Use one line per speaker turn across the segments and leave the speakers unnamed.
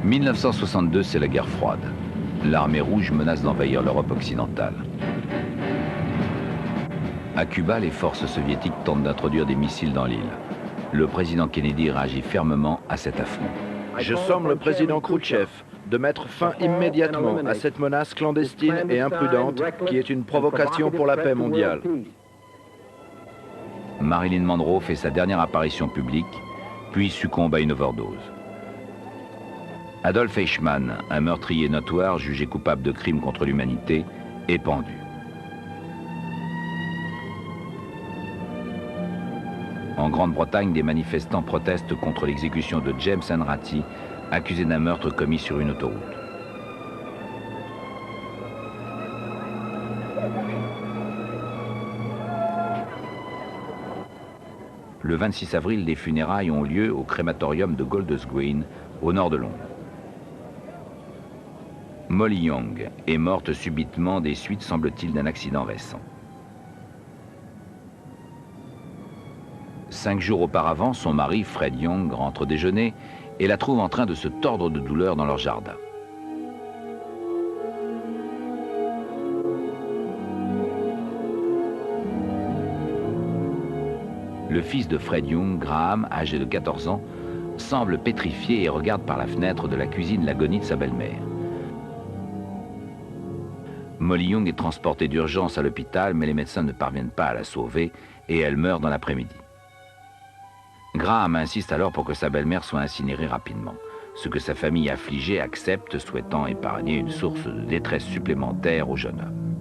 1962, c'est la guerre froide. L'armée rouge menace d'envahir l'Europe occidentale. À Cuba, les forces soviétiques tentent d'introduire des missiles dans l'île. Le président Kennedy réagit fermement à cet affront.
Je somme le président Khrouchtchev de mettre fin immédiatement à cette menace clandestine et imprudente qui est une provocation pour la paix mondiale.
Marilyn Monroe fait sa dernière apparition publique, puis succombe à une overdose. Adolf Eichmann, un meurtrier notoire jugé coupable de crimes contre l'humanité, est pendu. En Grande-Bretagne, des manifestants protestent contre l'exécution de James Hanratty, accusé d'un meurtre commis sur une autoroute. Le 26 avril, des funérailles ont lieu au crématorium de Golders Green, au nord de Londres. Molly Young est morte subitement des suites, semble-t-il, d'un accident récent. 5 jours auparavant, son mari, Fred Young, rentre déjeuner et la trouve en train de se tordre de douleur dans leur jardin. Le fils de Fred Young, Graham, âgé de 14 ans, semble pétrifié et regarde par la fenêtre de la cuisine l'agonie de sa belle-mère. Molly Young est transportée d'urgence à l'hôpital, mais les médecins ne parviennent pas à la sauver et elle meurt dans l'après-midi. Graham insiste alors pour que sa belle-mère soit incinérée rapidement, ce que sa famille affligée accepte, souhaitant épargner une source de détresse supplémentaire au jeune homme.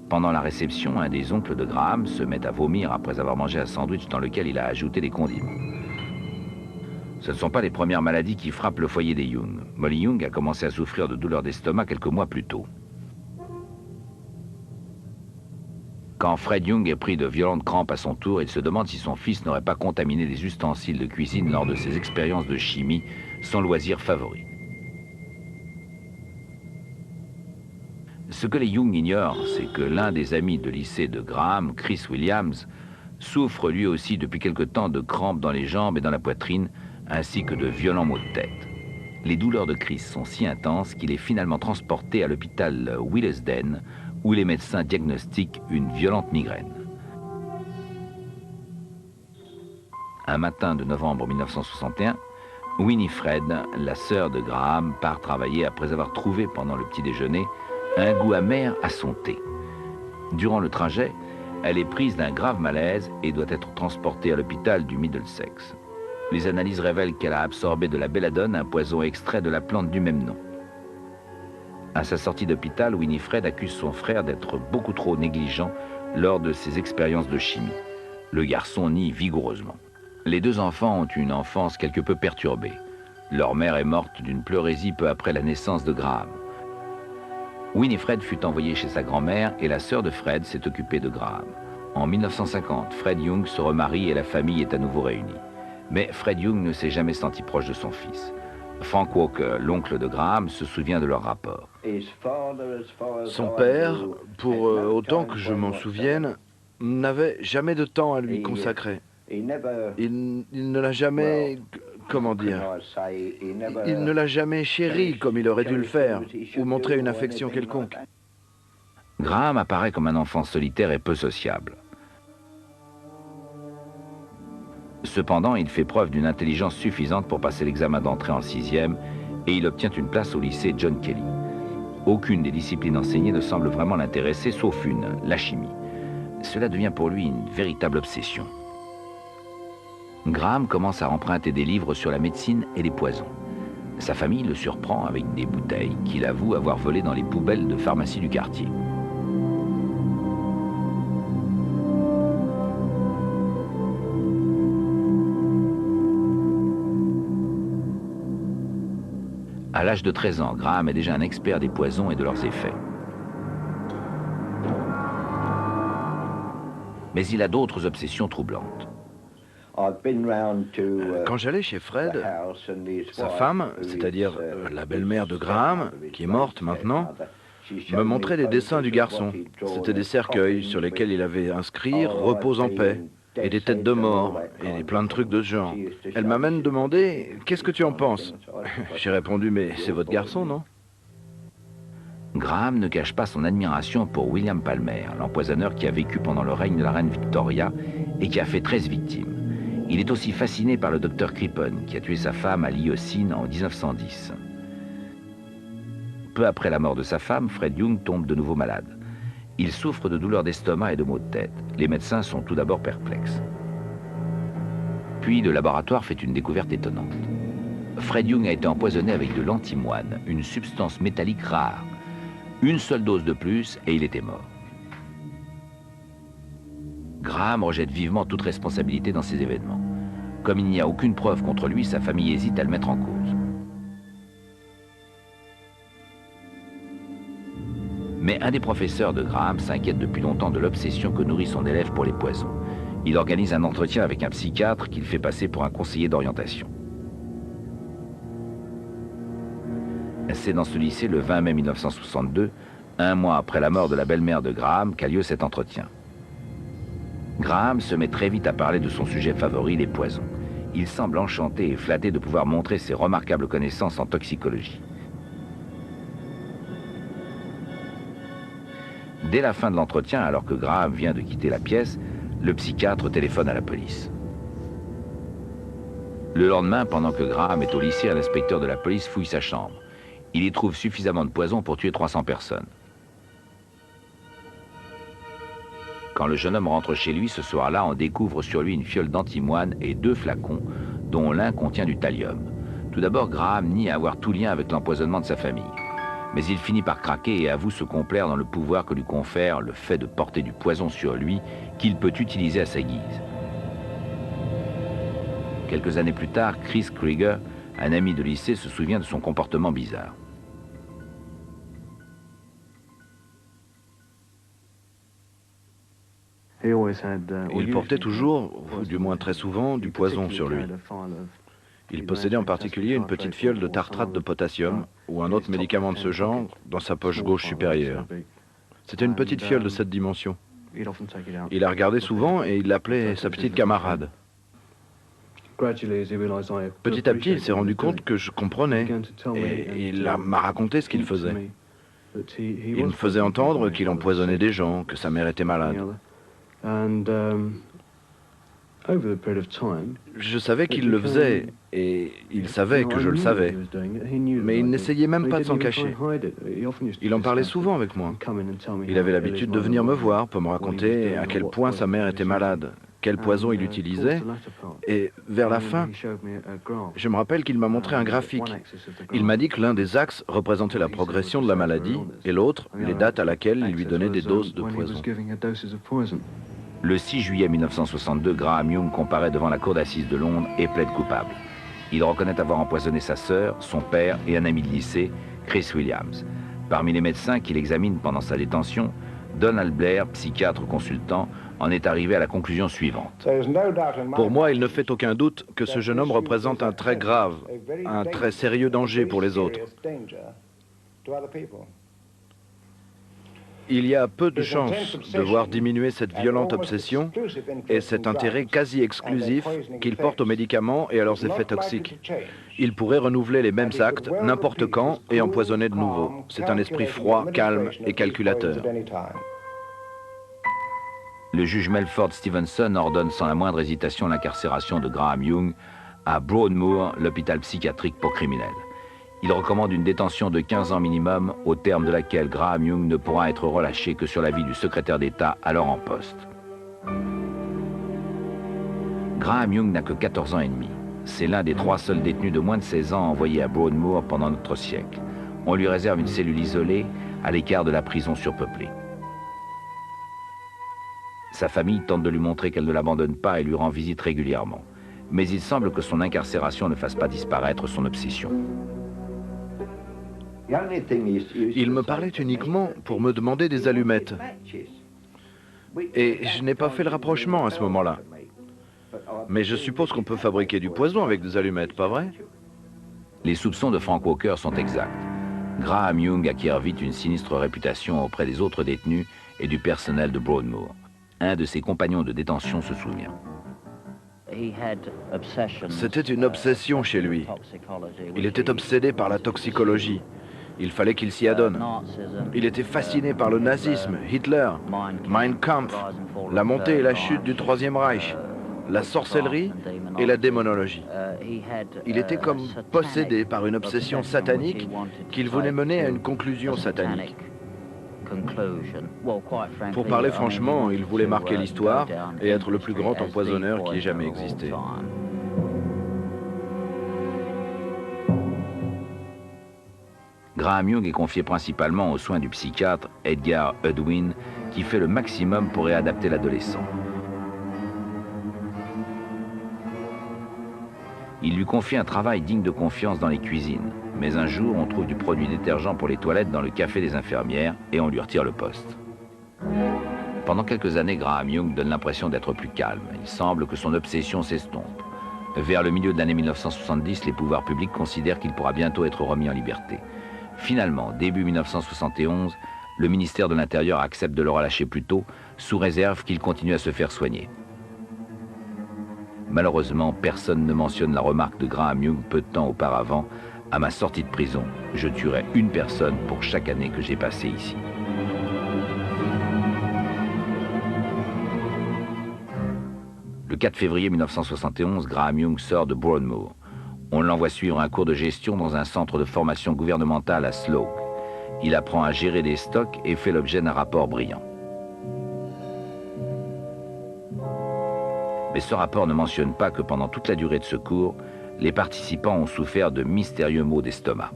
Pendant la réception, un des oncles de Graham se met à vomir après avoir mangé un sandwich dans lequel il a ajouté des condiments. Ce ne sont pas les premières maladies qui frappent le foyer des Young. Molly Young a commencé à souffrir de douleurs d'estomac quelques mois plus tôt. Quand Fred Young est pris de violentes crampes à son tour, il se demande si son fils n'aurait pas contaminé les ustensiles de cuisine lors de ses expériences de chimie, son loisir favori. Ce que les Young ignorent, c'est que l'un des amis de lycée de Graham, Chris Williams, souffre lui aussi depuis quelque temps de crampes dans les jambes et dans la poitrine, ainsi que de violents maux de tête. Les douleurs de Chris sont si intenses qu'il est finalement transporté à l'hôpital Willesden, où les médecins diagnostiquent une violente migraine. Un matin de novembre 1961, Winifred, la sœur de Graham, part travailler après avoir trouvé pendant le petit déjeuner un goût amer à son thé. Durant le trajet, elle est prise d'un grave malaise et doit être transportée à l'hôpital du Middlesex. Les analyses révèlent qu'elle a absorbé de la belladone, un poison extrait de la plante du même nom. À sa sortie d'hôpital, Winifred accuse son frère d'être beaucoup trop négligent lors de ses expériences de chimie. Le garçon nie vigoureusement. Les deux enfants ont une enfance quelque peu perturbée. Leur mère est morte d'une pleurésie peu après la naissance de Graham. Winifred fut envoyée chez sa grand-mère et la sœur de Fred s'est occupée de Graham. En 1950, Fred Young se remarie et la famille est à nouveau réunie. Mais Fred Young ne s'est jamais senti proche de son fils. Frank Walker, l'oncle de Graham, se souvient de leur rapport.
Son père, pour autant que je m'en souvienne, n'avait jamais de temps à lui consacrer. Il ne l'a jamais, comment dire, il ne l'a jamais chéri comme il aurait dû le faire, ou montré une affection quelconque.
Graham apparaît comme un enfant solitaire et peu sociable. Cependant, il fait preuve d'une intelligence suffisante pour passer l'examen d'entrée en 6e et il obtient une place au lycée John Kelly. Aucune des disciplines enseignées ne semble vraiment l'intéresser, sauf une, la chimie. Cela devient pour lui une véritable obsession. Graham commence à emprunter des livres sur la médecine et les poisons. Sa famille le surprend avec des bouteilles qu'il avoue avoir volées dans les poubelles de pharmacie du quartier. À l'âge de 13 ans, Graham est déjà un expert des poisons et de leurs effets. Mais il a d'autres obsessions troublantes.
Quand j'allais chez Fred, sa femme, c'est-à-dire la belle-mère de Graham, qui est morte maintenant, me montrait des dessins du garçon. C'étaient des cercueils sur lesquels il avait inscrit « Repose en paix ». et des têtes de mort, et plein de trucs de ce genre. Elle m'a même demandé « Qu'est-ce que tu en penses ?» J'ai répondu « Mais c'est votre garçon, non ?»
Graham ne cache pas son admiration pour William Palmer, l'empoisonneur qui a vécu pendant le règne de la reine Victoria et qui a fait 13 victimes. Il est aussi fasciné par le docteur Crippen, qui a tué sa femme à l'Hyoscine en 1910. Peu après la mort de sa femme, Fred Young tombe de nouveau malade. Il souffre de douleurs d'estomac et de maux de tête. Les médecins sont tout d'abord perplexes. Puis le laboratoire fait une découverte étonnante. Fred Young a été empoisonné avec de l'antimoine, une substance métallique rare. Une seule dose de plus et il était mort. Graham rejette vivement toute responsabilité dans ces événements. Comme il n'y a aucune preuve contre lui, sa famille hésite à le mettre en cause. Mais un des professeurs de Graham s'inquiète depuis longtemps de l'obsession que nourrit son élève pour les poisons. Il organise un entretien avec un psychiatre qu'il fait passer pour un conseiller d'orientation. C'est dans ce lycée, le 20 mai 1962, un mois après la mort de la belle-mère de Graham, qu'a lieu cet entretien. Graham se met très vite à parler de son sujet favori, les poisons. Il semble enchanté et flatté de pouvoir montrer ses remarquables connaissances en toxicologie. Dès la fin de l'entretien, alors que Graham vient de quitter la pièce, le psychiatre téléphone à la police. Le lendemain, pendant que Graham est au lycée, un inspecteur de la police fouille sa chambre. Il y trouve suffisamment de poison pour tuer 300 personnes. Quand le jeune homme rentre chez lui ce soir-là, on découvre sur lui une fiole d'antimoine et 2 flacons, dont l'un contient du thallium. Tout d'abord, Graham nie avoir tout lien avec l'empoisonnement de sa famille. Mais il finit par craquer et avoue se complaire dans le pouvoir que lui confère le fait de porter du poison sur lui qu'il peut utiliser à sa guise. Quelques années plus tard, Chris Krieger, un ami de lycée, se souvient de son comportement bizarre.
Il portait toujours, ou du moins très souvent, du poison sur lui. Il possédait en particulier une petite fiole de tartrate de potassium ou un autre médicament de ce genre dans sa poche gauche supérieure. C'était une petite fiole de cette dimension. Il la regardait souvent et il l'appelait sa petite camarade. Petit à petit, il s'est rendu compte que je comprenais et il m'a raconté ce qu'il faisait. Il me faisait entendre qu'il empoisonnait des gens, que sa mère était malade. Je savais qu'il le faisait et il savait que je le savais, mais il n'essayait même pas de s'en cacher. Il en parlait souvent avec moi. Il avait l'habitude de venir me voir pour me raconter à quel point sa mère était malade, quel poison il utilisait, et vers la fin, je me rappelle qu'il m'a montré un graphique. Il m'a dit que l'un des axes représentait la progression de la maladie et l'autre, les dates à laquelle il lui donnait des doses de poison.
Le 6 juillet 1962, Graham Young comparaît devant la cour d'assises de Londres et plaide coupable. Il reconnaît avoir empoisonné sa sœur, son père et un ami de lycée, Chris Williams. Parmi les médecins qui l'examinent pendant sa détention, Donald Blair, psychiatre consultant, en est arrivé à la conclusion suivante.
Pour moi, il ne fait aucun doute que ce jeune homme représente un très grave, un très sérieux danger pour les autres. Il y a peu de chances de voir diminuer cette violente obsession et cet intérêt quasi exclusif qu'il porte aux médicaments et à leurs effets toxiques. Il pourrait renouveler les mêmes actes n'importe quand et empoisonner de nouveau. C'est un esprit froid, calme et calculateur.
Le juge Melford Stevenson ordonne sans la moindre hésitation l'incarcération de Graham Young à Broadmoor, l'hôpital psychiatrique pour criminels. Il recommande une détention de 15 ans minimum, au terme de laquelle Graham Young ne pourra être relâché que sur l'avis du secrétaire d'État alors en poste. Graham Young n'a que 14 ans et demi. C'est l'un des 3 seuls détenus de moins de 16 ans envoyés à Broadmoor pendant notre siècle. On lui réserve une cellule isolée, à l'écart de la prison surpeuplée. Sa famille tente de lui montrer qu'elle ne l'abandonne pas et lui rend visite régulièrement. Mais il semble que son incarcération ne fasse pas disparaître son obsession.
Il me parlait uniquement pour me demander des allumettes. Et je n'ai pas fait le rapprochement à ce moment-là. Mais je suppose qu'on peut fabriquer du poison avec des allumettes, pas vrai?
Les soupçons de Frank Walker sont exacts. Graham Young acquiert vite une sinistre réputation auprès des autres détenus et du personnel de Broadmoor. Un de ses compagnons de détention se souvient.
C'était une obsession chez lui. Il était obsédé par la toxicologie. Il fallait qu'il s'y adonne. Il était fasciné par le nazisme, Hitler, Mein Kampf, la montée et la chute du Troisième Reich, la sorcellerie et la démonologie. Il était comme possédé par une obsession satanique qu'il voulait mener à une conclusion satanique. Pour parler franchement, il voulait marquer l'histoire et être le plus grand empoisonneur qui ait jamais existé.
Graham Young est confié principalement aux soins du psychiatre Edgar Unwin, qui fait le maximum pour réadapter l'adolescent. Il lui confie un travail digne de confiance dans les cuisines, mais un jour, on trouve du produit détergent pour les toilettes dans le café des infirmières et on lui retire le poste. Pendant quelques années, Graham Young donne l'impression d'être plus calme. Il semble que son obsession s'estompe. Vers le milieu de l'année 1970, les pouvoirs publics considèrent qu'il pourra bientôt être remis en liberté. Finalement, début 1971, le ministère de l'Intérieur accepte de le relâcher plus tôt, sous réserve qu'il continue à se faire soigner. Malheureusement, personne ne mentionne la remarque de Graham Young peu de temps auparavant. À ma sortie de prison, je tuerai une personne pour chaque année que j'ai passée ici. Le 4 février 1971, Graham Young sort de Broadmoor. On l'envoie suivre un cours de gestion dans un centre de formation gouvernementale à Slough. Il apprend à gérer des stocks et fait l'objet d'un rapport brillant. Mais ce rapport ne mentionne pas que pendant toute la durée de ce cours, les participants ont souffert de mystérieux maux d'estomac.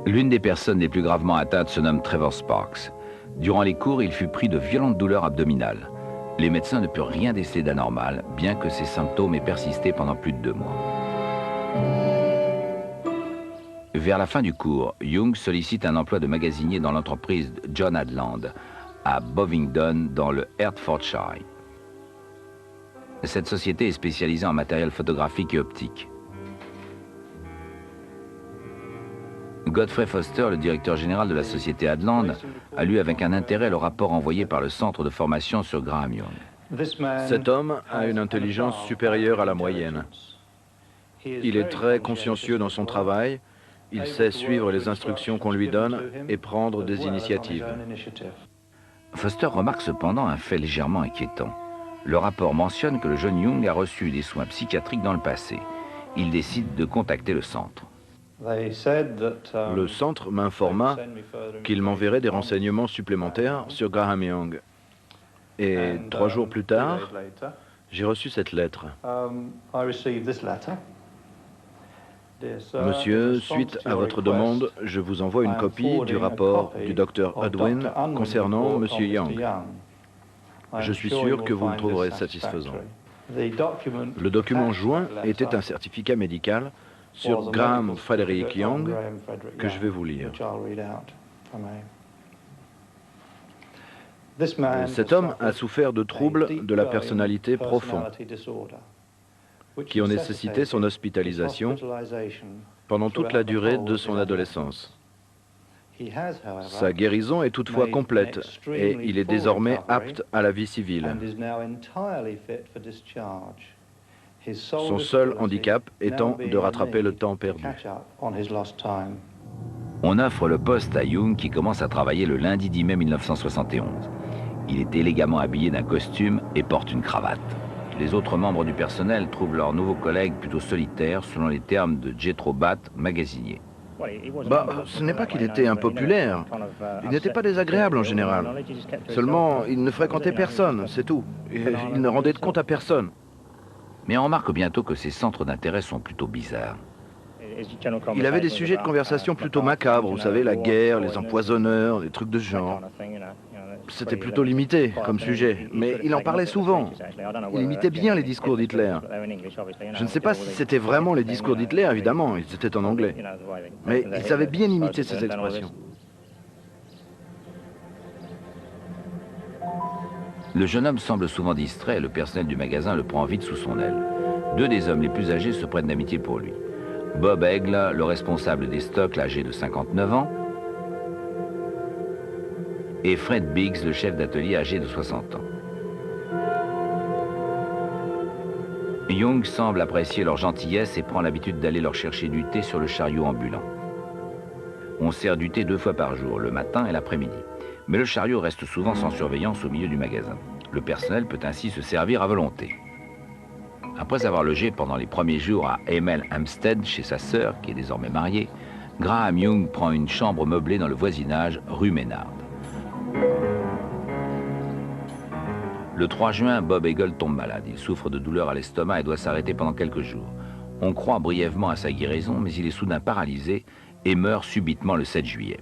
L'une des personnes les plus gravement atteintes se nomme Trevor Sparks. Durant les cours, il fut pris de violentes douleurs abdominales. Les médecins ne purent rien déceler d'anormal, bien que ces symptômes aient persisté pendant plus de 2 mois. Vers la fin du cours, Young sollicite un emploi de magasinier dans l'entreprise John Adland, à Bovingdon, dans le Hertfordshire. Cette société est spécialisée en matériel photographique et optique. Godfrey Foster, le directeur général de la société Adland, a lu avec un intérêt le rapport envoyé par le centre de formation sur Graham Young.
Cet homme a une intelligence supérieure à la moyenne. Il est très consciencieux dans son travail, il sait suivre les instructions qu'on lui donne et prendre des initiatives.
Foster remarque cependant un fait légèrement inquiétant. Le rapport mentionne que le jeune Young a reçu des soins psychiatriques dans le passé. Il décide de contacter le centre.
Le centre m'informa qu'il m'enverrait des renseignements supplémentaires sur Graham Young. Et 3 jours plus tard, j'ai reçu cette lettre. Monsieur, suite à votre demande, je vous envoie une copie du rapport du docteur Unwin concernant Monsieur Young. Je suis sûr que vous le trouverez satisfaisant. Le document joint était un certificat médical sur Graham Frederick Young que je vais vous lire. Cet homme a souffert de troubles de la personnalité profonds qui ont nécessité son hospitalisation pendant toute la durée de son adolescence. Sa guérison est toutefois complète et il est désormais apte à la vie civile. Son seul handicap étant de rattraper le temps perdu.
On offre le poste à Young qui commence à travailler le lundi 10 mai 1971. Il est élégamment habillé d'un costume et porte une cravate. Les autres membres du personnel trouvent leurs nouveaux collègues plutôt solitaires, selon les termes de Jethro Batt, magasinier.
Ce n'est pas qu'il était impopulaire. Il n'était pas désagréable en général. Seulement, il ne fréquentait personne, c'est tout. Il ne rendait de compte à personne.
Mais on remarque bientôt que ses centres d'intérêt sont plutôt bizarres.
Il avait des sujets de conversation plutôt macabres, vous savez, la guerre, les empoisonneurs, des trucs de ce genre. C'était plutôt limité comme sujet, mais il en parlait souvent. Il imitait bien les discours d'Hitler. Je ne sais pas si c'était vraiment les discours d'Hitler, évidemment, ils étaient en anglais. Mais il savait bien imiter ces expressions.
Le jeune homme semble souvent distrait et le personnel du magasin le prend vite sous son aile. 2 des hommes les plus âgés se prennent d'amitié pour lui. Bob Egle, le responsable des stocks, âgé de 59 ans, et Fred Biggs, le chef d'atelier âgé de 60 ans. Young semble apprécier leur gentillesse et prend l'habitude d'aller leur chercher du thé sur le chariot ambulant. On sert du thé 2 fois par jour, le matin et l'après-midi. Mais le chariot reste souvent sans surveillance au milieu du magasin. Le personnel peut ainsi se servir à volonté. Après avoir logé pendant les premiers jours à Hemel Hempstead, chez sa sœur, qui est désormais mariée, Graham Young prend une chambre meublée dans le voisinage, rue Ménard. Le 3 juin, Bob Eagle tombe malade. Il souffre de douleurs à l'estomac et doit s'arrêter pendant quelques jours. On croit brièvement à sa guérison, mais il est soudain paralysé et meurt subitement le 7 juillet.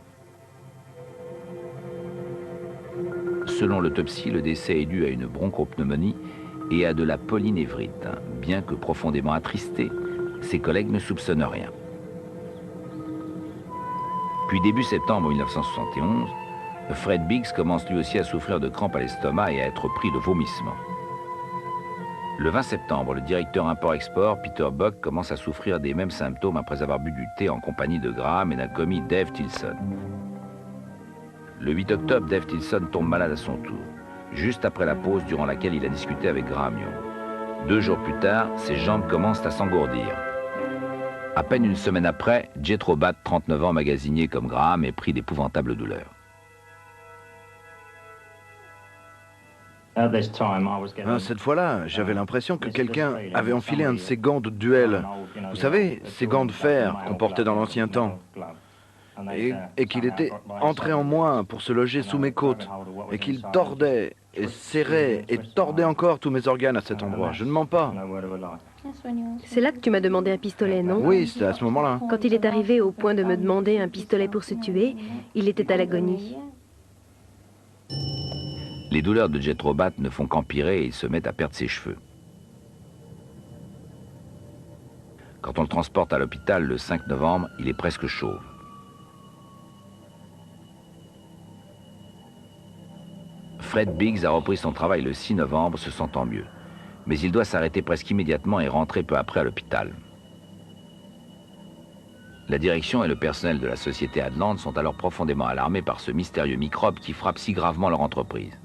Selon l'autopsie, le décès est dû à une bronchopneumonie et à de la polynévrite. Bien que profondément attristé, ses collègues ne soupçonnent rien. Puis début septembre 1971, Fred Biggs commence lui aussi à souffrir de crampes à l'estomac et à être pris de vomissements. Le 20 septembre, le directeur import-export, Peter Buck, commence à souffrir des mêmes symptômes après avoir bu du thé en compagnie de Graham et d'un commis, Dave Tilson. Le 8 octobre, Dave Tilson tombe malade à son tour, juste après la pause durant laquelle il a discuté avec Graham Young. 2 jours plus tard, ses jambes commencent à s'engourdir. À peine une semaine après, Jethro Batt, 39 ans, magasinier comme Graham, est pris d'épouvantables douleurs.
Cette fois-là, j'avais l'impression que quelqu'un avait enfilé un de ces gants de duel. Vous savez, ces gants de fer qu'on portait dans l'ancien temps. Et qu'il était entré en moi pour se loger sous mes côtes. Et qu'il tordait et serrait et tordait encore tous mes organes à cet endroit. Je ne mens pas.
C'est là que tu m'as demandé un pistolet, non?
Oui, c'était à ce moment-là.
Quand il est arrivé au point de me demander un pistolet pour se tuer, il était à l'agonie.
Les douleurs de Jethro Batt ne font qu'empirer et il se met à perdre ses cheveux. Quand on le transporte à l'hôpital le 5 novembre, il est presque chauve. Fred Biggs a repris son travail le 6 novembre, se sentant mieux. Mais il doit s'arrêter presque immédiatement et rentrer peu après à l'hôpital. La direction et le personnel de la société Hadland sont alors profondément alarmés par ce mystérieux microbe qui frappe si gravement leur entreprise.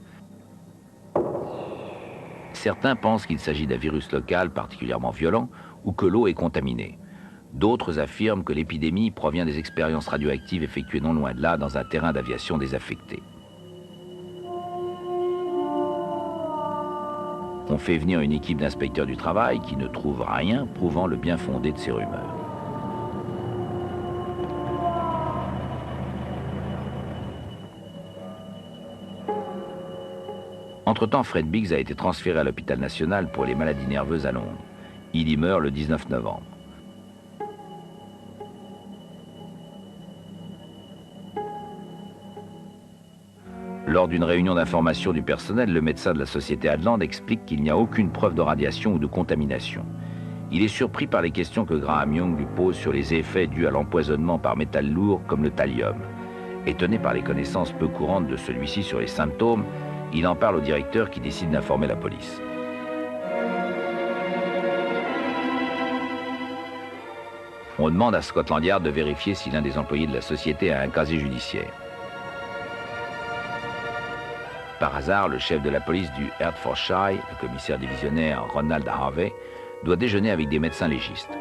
Certains pensent qu'il s'agit d'un virus local particulièrement violent ou que l'eau est contaminée. D'autres affirment que l'épidémie provient des expériences radioactives effectuées non loin de là dans un terrain d'aviation désaffecté. On fait venir une équipe d'inspecteurs du travail qui ne trouve rien prouvant le bien fondé de ces rumeurs. Entre-temps, Fred Biggs a été transféré à l'hôpital national pour les maladies nerveuses à Londres. Il y meurt le 19 novembre. Lors d'une réunion d'information du personnel, le médecin de la société Hadland explique qu'il n'y a aucune preuve de radiation ou de contamination. Il est surpris par les questions que Graham Young lui pose sur les effets dus à l'empoisonnement par métal lourd comme le thallium. Étonné par les connaissances peu courantes de celui-ci sur les symptômes, il en parle au directeur qui décide d'informer la police. On demande à Scotland Yard de vérifier si l'un des employés de la société a un casier judiciaire. Par hasard, le chef de la police du Hertfordshire, le commissaire divisionnaire Ronald Harvey, doit déjeuner avec des médecins légistes.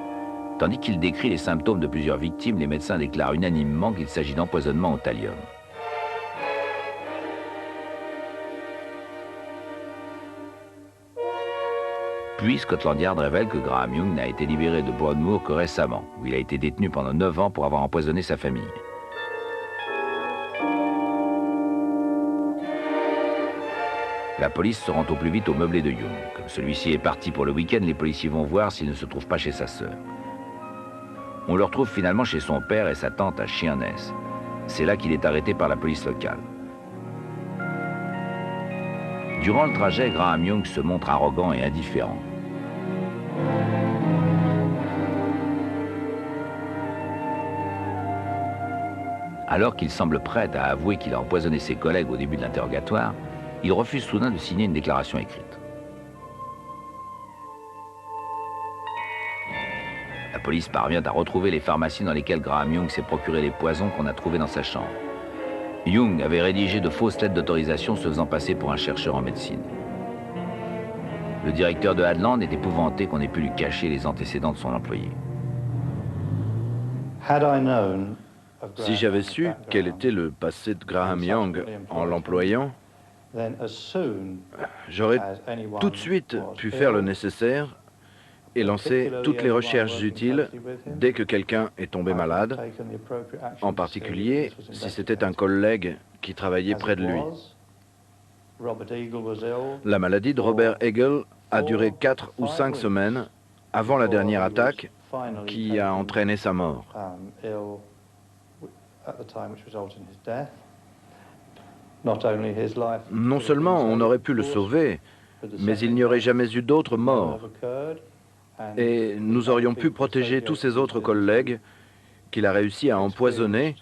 Tandis qu'il décrit les symptômes de plusieurs victimes, les médecins déclarent unanimement qu'il s'agit d'empoisonnement au thallium. Puis Scotland Yard révèle que Graham Young n'a été libéré de Broadmoor que récemment, où il a été détenu pendant 9 ans pour avoir empoisonné sa famille. La police se rend au plus vite au meublé de Young. Comme celui-ci est parti pour le week-end, les policiers vont voir s'il ne se trouve pas chez sa sœur. On le retrouve finalement chez son père et sa tante à Sheerness. C'est là qu'il est arrêté par la police locale. Durant le trajet, Graham Young se montre arrogant et indifférent. Alors qu'il semble prêt à avouer qu'il a empoisonné ses collègues au début de l'interrogatoire, il refuse soudain de signer une déclaration écrite. La police parvient à retrouver les pharmacies dans lesquelles Graham Young s'est procuré les poisons qu'on a trouvés dans sa chambre. Young avait rédigé de fausses lettres d'autorisation se faisant passer pour un chercheur en médecine. Le directeur de Hadland est épouvanté qu'on ait pu lui cacher les antécédents de son employé.
Si j'avais su quel était le passé de Graham Young en l'employant, j'aurais tout de suite pu faire le nécessaire et lancer toutes les recherches utiles dès que quelqu'un est tombé malade, en particulier si c'était un collègue qui travaillait près de lui. La maladie de Robert Eagle a duré 4 ou 5 semaines avant la dernière attaque qui a entraîné sa mort. Non seulement on aurait pu le sauver, mais il n'y aurait jamais eu d'autres morts. Et nous aurions pu protéger tous ces autres collègues qu'il a réussi à empoisonner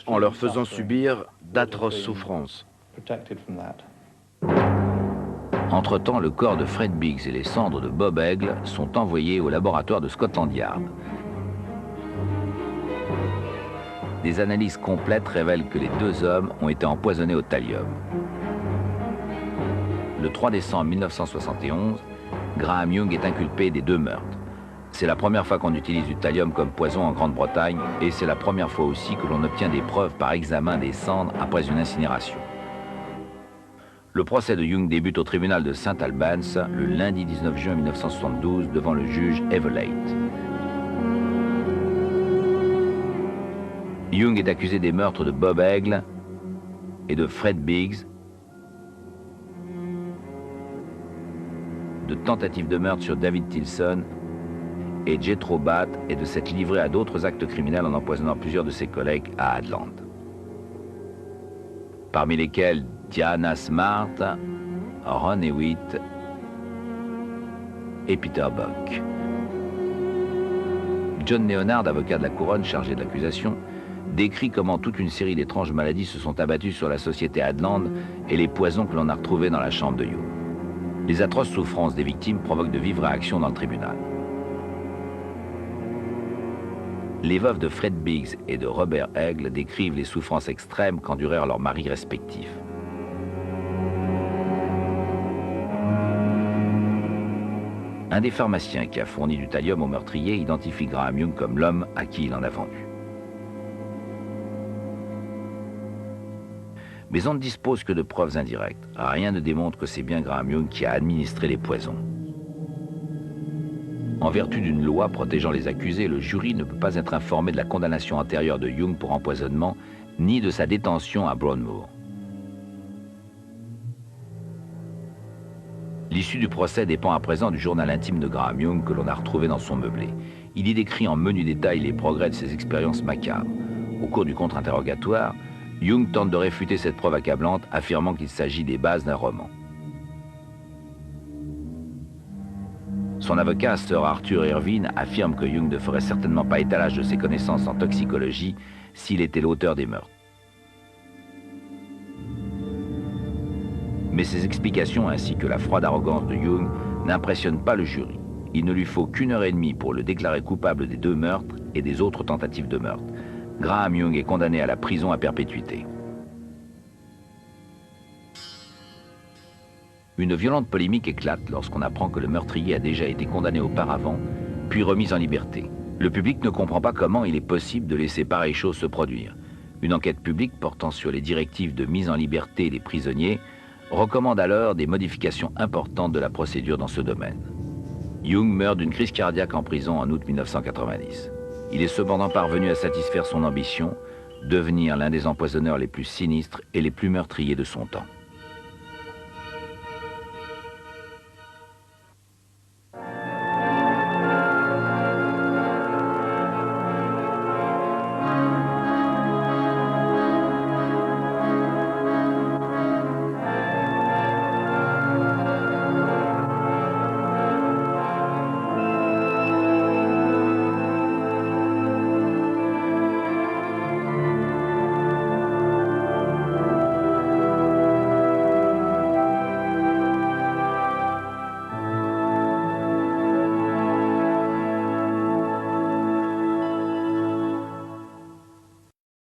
en leur faisant subir d'atroces souffrances.
Entre-temps, le corps de Fred Biggs et les cendres de Bob Eagle sont envoyés au laboratoire de Scotland Yard. Des analyses complètes révèlent que les deux hommes ont été empoisonnés au thallium. Le 3 décembre 1971, Graham Young est inculpé des 2 meurtres. C'est la première fois qu'on utilise du thallium comme poison en Grande-Bretagne et c'est la première fois aussi que l'on obtient des preuves par examen des cendres après une incinération. Le procès de Young débute au tribunal de St. Albans le lundi 19 juin 1972 devant le juge Everlate. Young est accusé des meurtres de Bob Eagle et de Fred Biggs, de tentative de meurtre sur David Tilson et Jethro Batt et de s'être livré à d'autres actes criminels en empoisonnant plusieurs de ses collègues à Hadland. Parmi lesquels Diana Smart, Ron Hewitt et Peter Buck. John Leonard, avocat de la couronne chargé de l'accusation, décrit comment toute une série d'étranges maladies se sont abattues sur la société Hadland et les poisons que l'on a retrouvés dans la chambre de Young. Les atroces souffrances des victimes provoquent de vives réactions dans le tribunal. Les veuves de Fred Biggs et de Robert Eagle décrivent les souffrances extrêmes qu'endurèrent leurs maris respectifs. Un des pharmaciens qui a fourni du thallium au meurtrier identifie Graham Young comme l'homme à qui il en a vendu. Mais on ne dispose que de preuves indirectes. Rien ne démontre que c'est bien Graham Young qui a administré les poisons. En vertu d'une loi protégeant les accusés, le jury ne peut pas être informé de la condamnation antérieure de Young pour empoisonnement, ni de sa détention à Broadmoor. L'issue du procès dépend à présent du journal intime de Graham Young que l'on a retrouvé dans son meublé. Il y décrit en menu détail les progrès de ses expériences macabres. Au cours du contre-interrogatoire, Young tente de réfuter cette preuve accablante, affirmant qu'il s'agit des bases d'un roman. Son avocat, Sir Arthur Irvine, affirme que Young ne ferait certainement pas étalage de ses connaissances en toxicologie s'il était l'auteur des meurtres. Mais ses explications ainsi que la froide arrogance de Young n'impressionnent pas le jury. Il ne lui faut qu'1 heure et demie pour le déclarer coupable des 2 meurtres et des autres tentatives de meurtre. Graham Young est condamné à la prison à perpétuité. Une violente polémique éclate lorsqu'on apprend que le meurtrier a déjà été condamné auparavant, puis remis en liberté. Le public ne comprend pas comment il est possible de laisser pareille chose se produire. Une enquête publique portant sur les directives de mise en liberté des prisonniers recommande alors des modifications importantes de la procédure dans ce domaine. Young meurt d'une crise cardiaque en prison en août 1990. Il est cependant parvenu à satisfaire son ambition, devenir l'un des empoisonneurs les plus sinistres et les plus meurtriers de son temps.